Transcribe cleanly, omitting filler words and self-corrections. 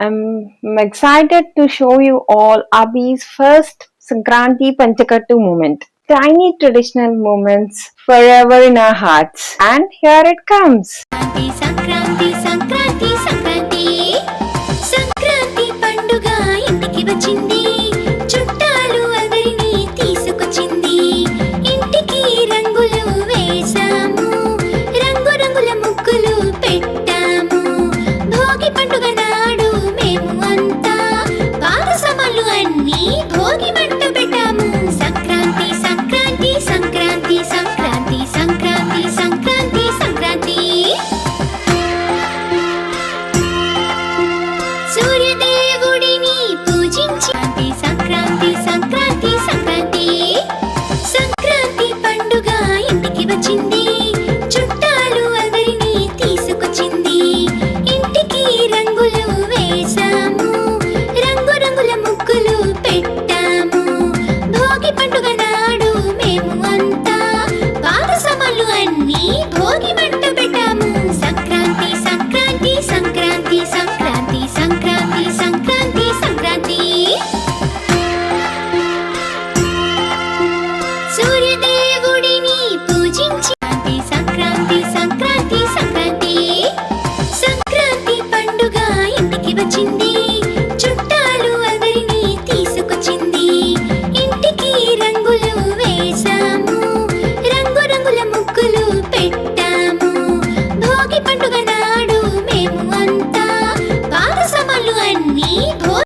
I'm excited to show you all Abhi's first Sankranti Panchakattu moment. Tiny traditional moments forever in our hearts. And here it comes. Sankranti Sankranti Sankranti Sankranti పండుగ ఇంటికి వచ్చింది. చుట్టాలు అందరినీ తీసుకొచ్చింది. ఇంటికి రంగులు వేసాము, రంగు రంగుల ముగ్గులు పెట్టాము. భోగి పండుగ నాడు మేము అంతా పాత సామాన్లు అన్నీ భోగి మంట పెట్టాము. సంక్రాంతి సంక్రాంతి సంక్రాంతి సంక్రాంతి సంక్రాంతి సంక్రాంతి సంక్రాంతి సూర్యోదయం